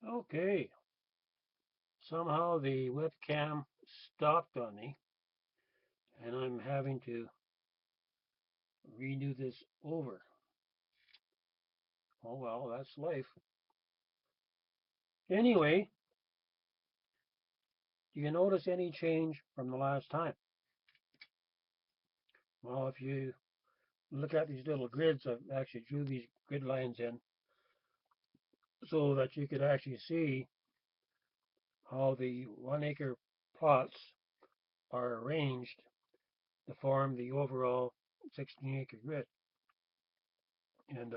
Okay, somehow the webcam stopped on me, and I'm having to redo this over. Oh well, that's life. Anyway, do you notice any change from the last time? Well, if you look at these little grids, I've actually drew these grid lines in so that you could actually see how the 1 acre plots are arranged to form the overall 16-acre grid. And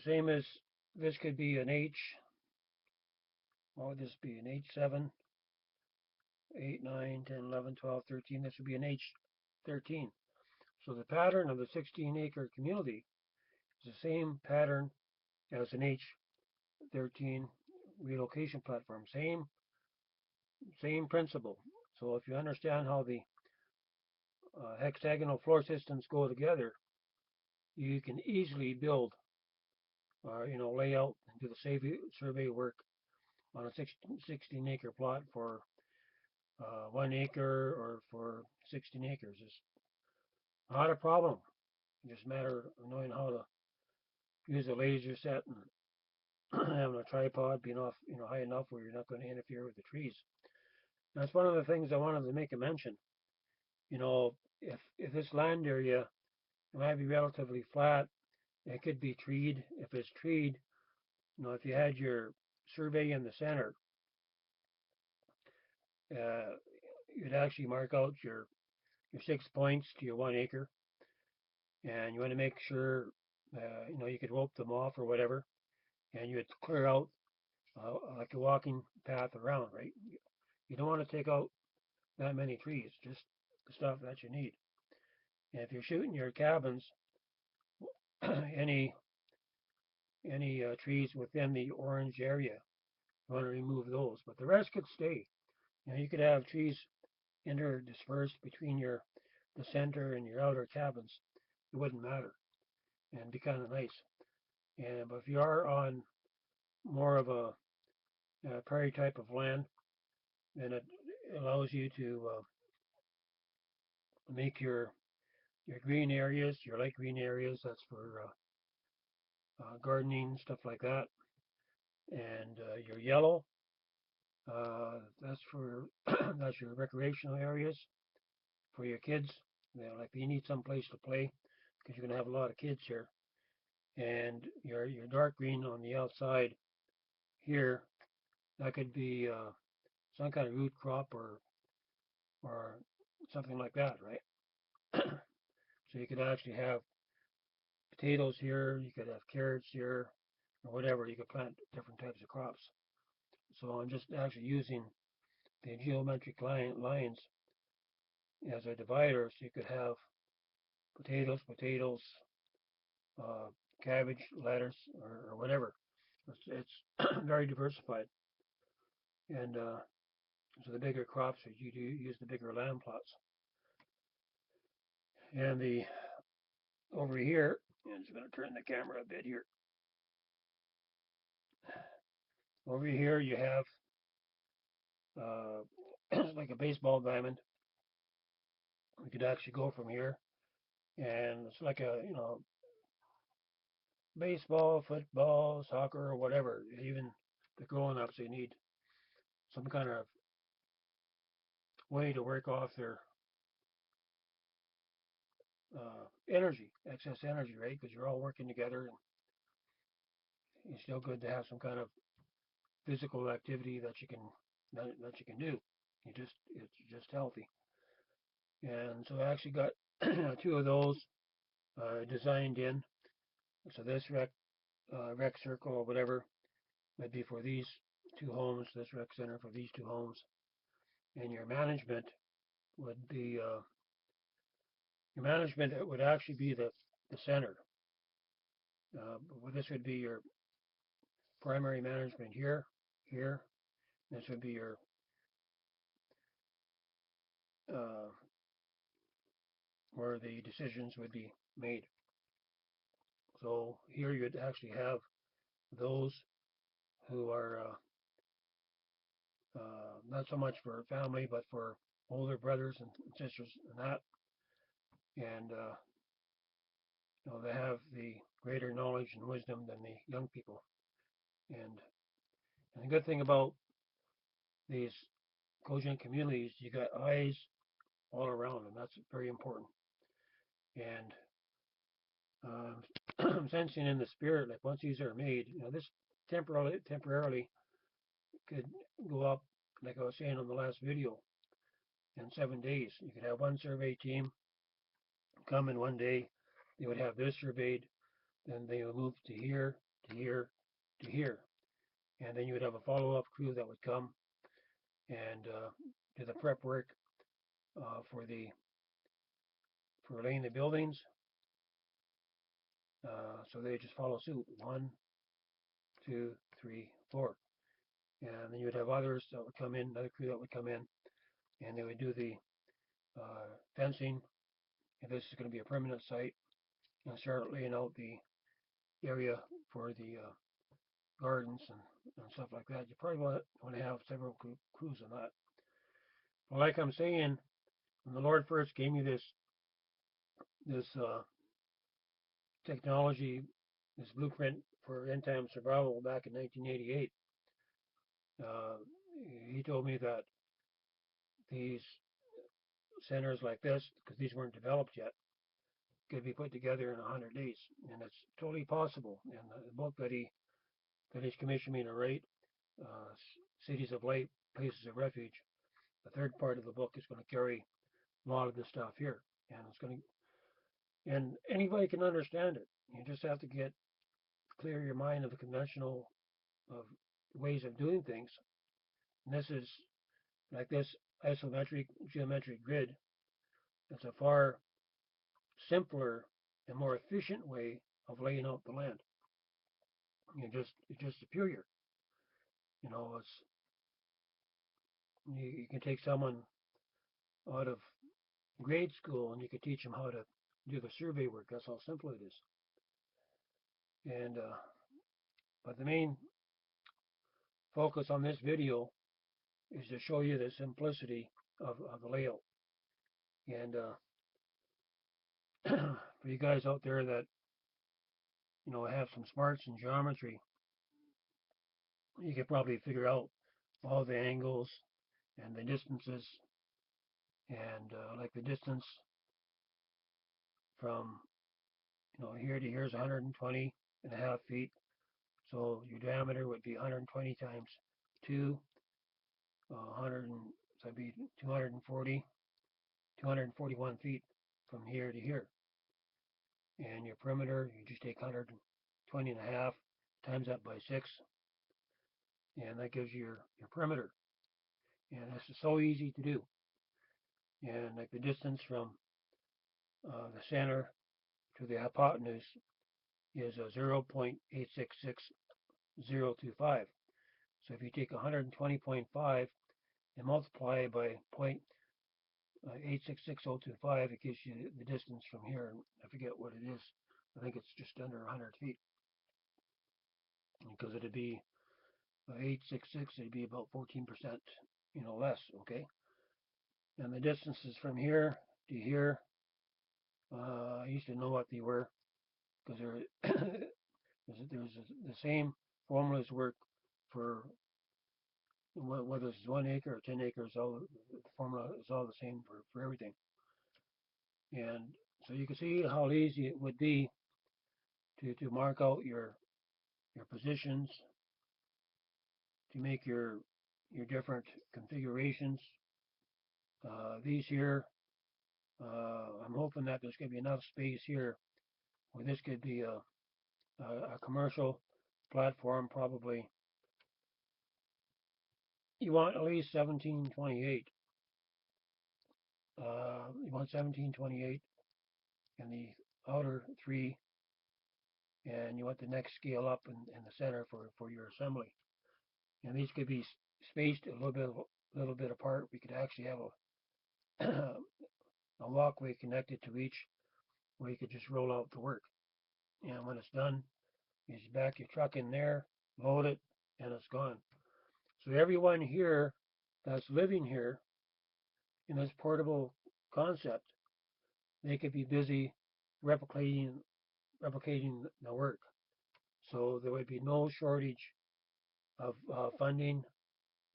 same as this could be an H. What would this be? An H7, 8, 9, 10, 11, 12, 13. This would be an H13. So the pattern of the 16-acre community is the same pattern as an H13 relocation platform. Same principle. So if you understand how the hexagonal floor systems go together, you can easily build or lay out and do the survey work on a 16-acre plot for 1 acre or for 16 acres. It's not a problem. It's just a matter of knowing how to use a laser set and having a tripod being off, high enough where you're not going to interfere with the trees. That's one of the things I wanted to make a mention. You know, if this land area might be relatively flat, it could be treed. If it's treed, if you had your survey in the center, uh, you'd actually mark out your 6 points to your 1 acre, and you want to make sure, you could rope them off or whatever, and you would clear out like a walking path around, right? You don't want to take out that many trees, just the stuff that you need. And if you're shooting your cabins, any trees within the orange area, you want to remove those, but the rest could stay. You could have trees interdispersed between the center and your outer cabins. It wouldn't matter, and be kind of nice. And but if you are on more of a prairie type of land, then it allows you to make your green areas, your light green areas. That's for gardening, stuff like that. And your yellow, that's for that's your recreational areas for your kids. Like you need some place to play because you're gonna have a lot of kids here. And your dark green on the outside here, that could be some kind of root crop or something like that, right? So you could actually have potatoes here, you could have carrots here, or whatever. You could plant different types of crops. So I'm just actually using the geometric lines as a divider, so you could have potatoes, uh, cabbage, lettuce, or whatever. It's very diversified, and so the bigger crops, you do use the bigger land plots. And the over here, I'm just going to turn the camera a bit here. Over here, you have like a baseball diamond. We could actually go from here, and it's like a baseball, football, soccer, or whatever. Even the grown-ups, they need some kind of way to work off their excess energy, right? Because you're all working together, and it's still good to have some kind of physical activity that you can do. It's just healthy. And so I actually got two of those designed in. So this rec circle or whatever would be for these two homes. This rec center for these two homes, and would be your management would actually be the center. This would be your primary management here. This would be your uh, where the decisions would be made. So here you'd actually have those who are not so much for family, but for older brothers and sisters and that. And they have the greater knowledge and wisdom than the young people. And the good thing about these cogent communities, you got eyes all around, and that's very important. And I'm sensing in the spirit, like once these are made, this temporarily could go up, like I was saying on the last video, in 7 days. You could have one survey team come in one day. They would have this surveyed, then they would move to here, to here, to here, and then you would have a follow-up crew that would come and do the prep work for laying the buildings. So they just follow suit. 1, 2, 3, 4. And then you would have others that would come in, another crew that would come in, and they would do the fencing, if this is going to be a permanent site, and start laying out the area for the gardens and stuff like that. You probably want to have several crews on that. But like I'm saying, when the Lord first gave me this technology, this blueprint for end time survival back in 1988, he told me that these centers like this, because these weren't developed yet, could be put together in 100 days, and it's totally possible. And the book that he's commissioned me to write, Cities of Light, Places of Refuge, the third part of the book is going to carry a lot of this stuff here, and it's going to, and anybody can understand it. You just have to clear your mind of the conventional of ways of doing things. And this is like this isometric geometric grid. It's a far simpler and more efficient way of laying out the land. It's just superior. It's you can take someone out of grade school and you can teach them how to do the survey work. That's how simple it is. And but the main focus on this video is to show you the simplicity of the layout. And for you guys out there that have some smarts in geometry, you could probably figure out all the angles and the distances, and like the distance from here to here is 120.5 feet. So your diameter would be 120 times 2, 100, so that'd be 241 feet from here to here. And your perimeter, you just take 120.5, times that by 6, and that gives you your perimeter. And this is so easy to do. And like the distance from the center to the hypotenuse is 0.866025. So if you take 120.5 and multiply by 0.866025, it gives you the distance from here. I forget what it is. I think it's just under 100 feet. Because it'd be 866, it'd be about 14%, less, okay? And the distances from here to here, I used to know what they were, because there's the same formulas work for whether it's 1 acre or 10 acres. The formula is all the same for everything. And so you can see how easy it would be to mark out your positions, to make your different configurations. These here, I'm hoping that there's going to be enough space here where this could be a commercial platform. Probably you want at least 1728. You want 1728 in the outer 3, and you want the next scale up in the center for your assembly. And these could be spaced a little bit apart. We could actually have a walkway connected to each, where you could just roll out the work. And when it's done, you just back your truck in there, load it, and it's gone. So everyone here that's living here in this portable concept, they could be busy replicating the work. So there would be no shortage of funding.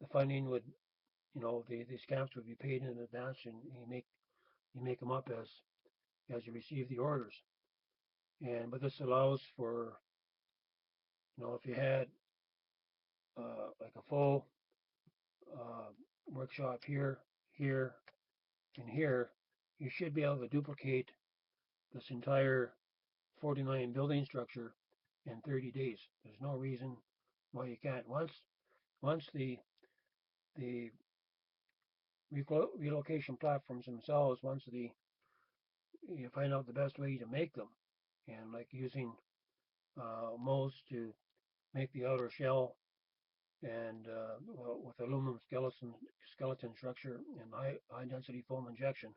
The funding would, these camps would be paid in advance, and you make them up as you receive the orders. But this allows for, if you had like a full uh, workshop here, here, and here, you should be able to duplicate this entire 49 building structure in 30 days. There's no reason why you can't. Once the relocation platforms themselves, once you find out the best way to make them, and like using molds to make the outer shell, and with aluminum skeleton structure and high density foam injection,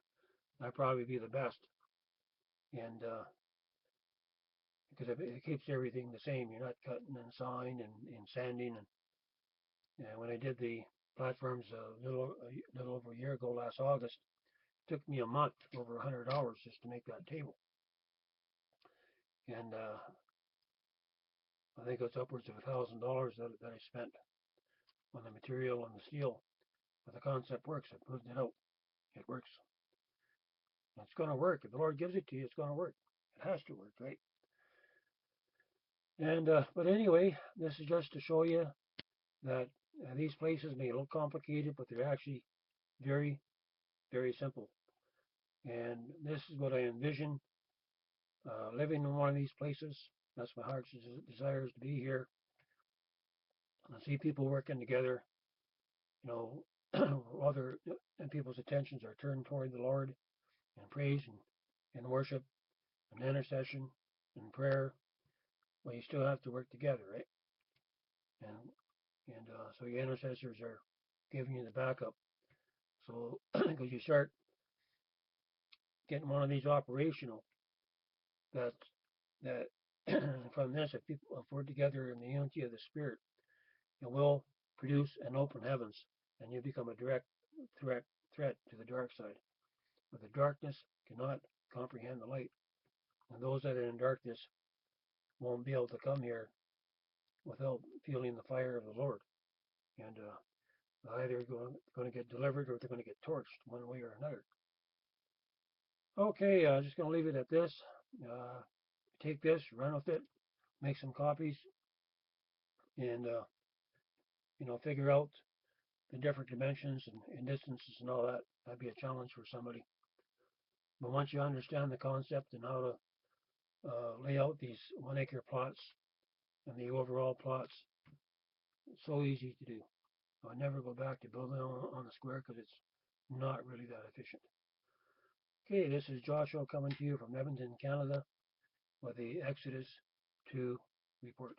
that'd probably be the best. And because it keeps everything the same, you're not cutting and sawing and sanding. And when I did the platforms a little over a year ago, last August, it took me a month, over 100 hours, just to make that table. And I think it's upwards of $1,000 that I spent on the material and the steel. But the concept works. I proved it out. It works. It's going to work. If the Lord gives it to you, it's going to work. It has to work, right? And but anyway, this is just to show you that these places may look complicated, but they're actually very, very simple. And this is what I envision living in one of these places. That's my heart's desire, is to be here and see people working together. Other and people's attentions are turned toward the Lord in praise and worship and intercession and prayer. Well, you still have to work together, right? And so your intercessors are giving you the backup. So because you start getting one of these operational, that that from this, if we're together in the unity of the Spirit, it will produce an open heavens, and you become a direct threat to the dark side. But the darkness cannot comprehend the light, and those that are in darkness won't be able to come here without feeling the fire of the Lord. And either going to get delivered, or they're going to get torched one way or another. Okay, I'm just going to leave it at this. Take this, run with it, make some copies, and figure out the different dimensions and distances and all that. That'd be a challenge for somebody. But once you understand the concept and how to lay out these 1 acre plots and the overall plots, it's so easy to do. I'll never go back to building on the square, because it's not really that efficient. Okay, this is Joshua coming to you from Edmonton, Canada, with the Exodus 2 report.